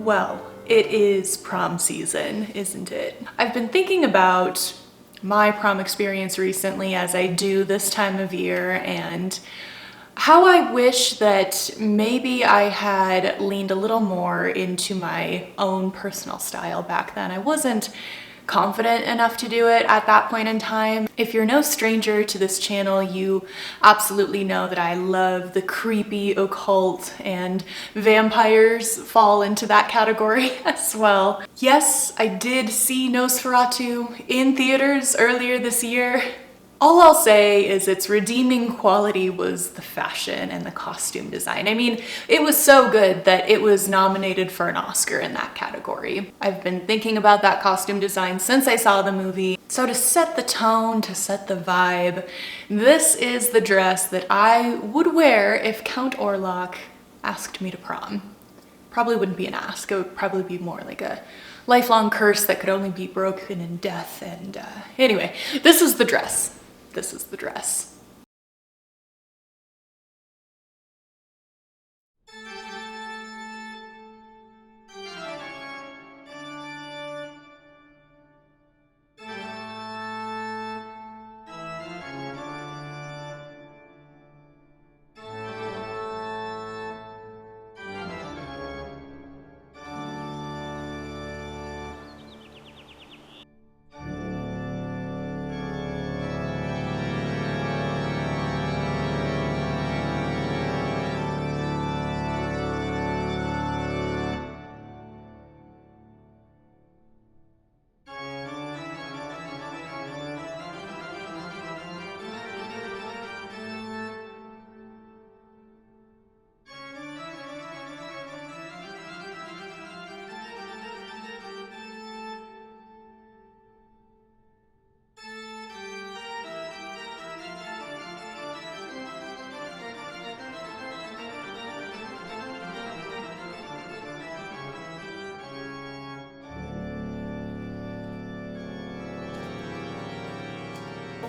Well, it is prom season, isn't it? I've been thinking about my prom experience recently, as I do this time of year, and how I wish that maybe I had leaned a little more into my own personal style back then. I wasn't confident enough to do it at that point in time. If you're no stranger to this channel, you absolutely know that I love the creepy, occult, and vampires fall into that category as well. Yes, I did see Nosferatu in theaters earlier this year. All I'll say is its redeeming quality was the fashion and the costume design. I mean, it was so good that it was nominated for an Oscar in that category. I've been thinking about that costume design since I saw the movie. So to set the tone, to set the vibe, this is the dress that I would wear if Count Orlock asked me to prom. Probably wouldn't be an ask, it would probably be more like a lifelong curse that could only be broken in death. And anyway, this is the dress. This is the dress.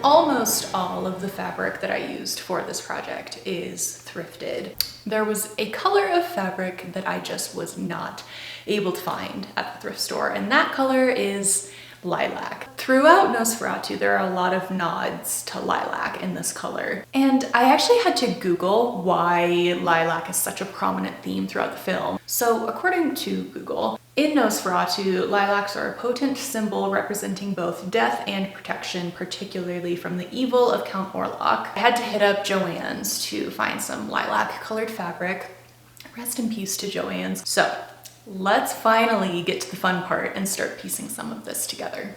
Almost all of the fabric that I used for this project is thrifted. There was a color of fabric that I just was not able to find at the thrift store, and that color is lilac. Throughout Nosferatu, there are a lot of nods to lilac in this color. And I actually had to Google why lilac is such a prominent theme throughout the film. So according to Google, in Nosferatu, lilacs are a potent symbol representing both death and protection, particularly from the evil of Count Orlock. I had to hit up Joann's to find some lilac colored fabric. Rest in peace to Joann's. So let's finally get to the fun part and start piecing some of this together.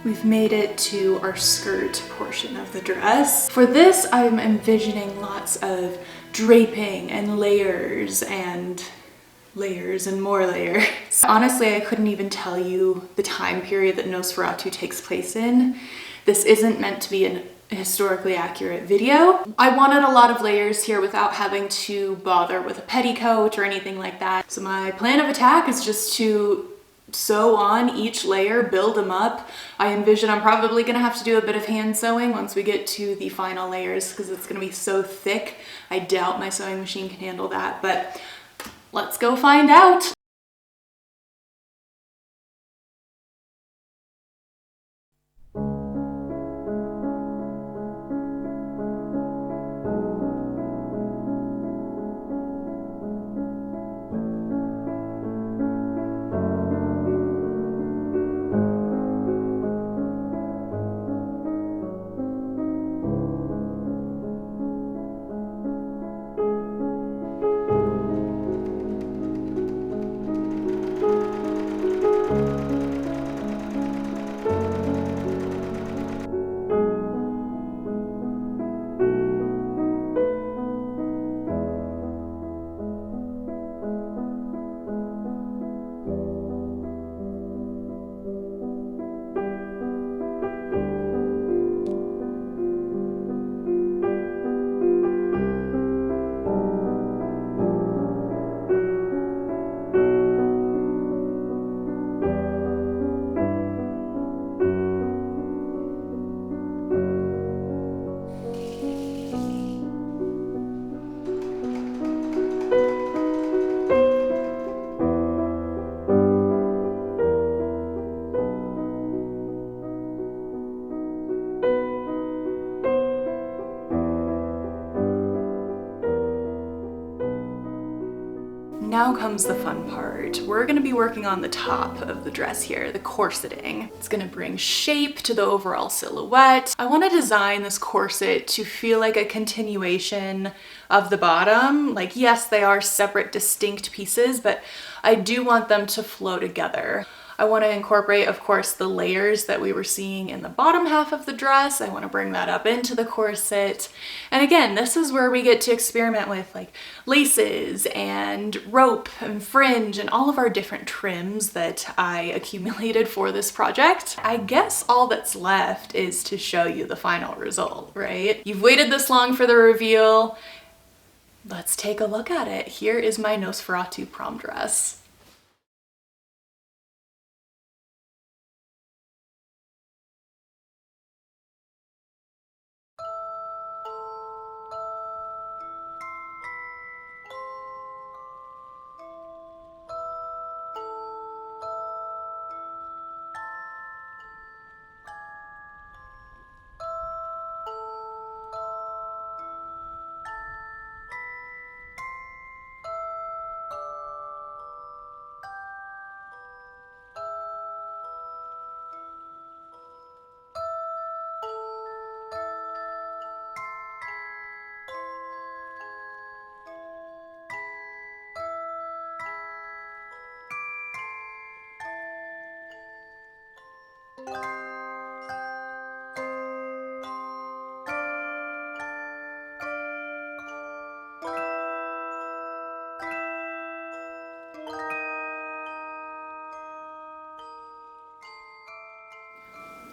We've made it to our skirt portion of the dress. For this, I'm envisioning lots of draping and layers and more layers. Honestly, I couldn't even tell you the time period that Nosferatu takes place in. This isn't meant to be an historically accurate video. I wanted a lot of layers here without having to bother with a petticoat or anything like that. So my plan of attack is just to sew on each layer, build them up. I envision I'm probably gonna have to do a bit of hand sewing once we get to the final layers because it's gonna be so thick. I doubt my sewing machine can handle that, but let's go find out. Now comes the fun part. We're gonna be working on the top of the dress here, the corseting. It's gonna bring shape to the overall silhouette. I wanna design this corset to feel like a continuation of the bottom. Like, yes, they are separate, distinct pieces, but I do want them to flow together. I want to incorporate, of course, the layers that we were seeing in the bottom half of the dress. I want to bring that up into the corset. And again, this is where we get to experiment with like laces and rope and fringe and all of our different trims that I accumulated for this project. I guess all that's left is to show you the final result, right? You've waited this long for the reveal. Let's take a look at it. Here is my Nosferatu prom dress.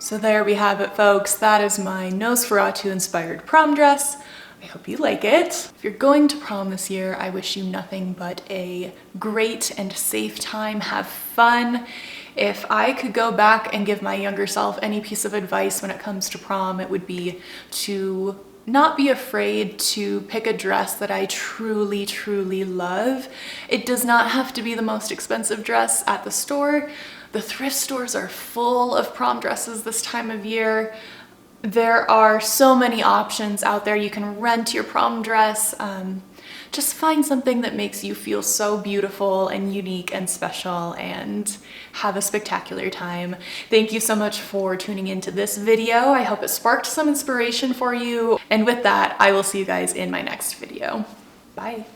So there we have it, folks. That is my Nosferatu-inspired prom dress. I hope you like it. If you're going to prom this year, I wish you nothing but a great and safe time. Have fun. If I could go back and give my younger self any piece of advice when it comes to prom, it would be to not be afraid to pick a dress that I truly, truly love. It does not have to be the most expensive dress at the store. The thrift stores are full of prom dresses this time of year. There are so many options out there. You can rent your prom dress. Just find something that makes you feel so beautiful and unique and special, and have a spectacular time. Thank you so much for tuning into this video. I hope it sparked some inspiration for you. And with that, I will see you guys in my next video. Bye.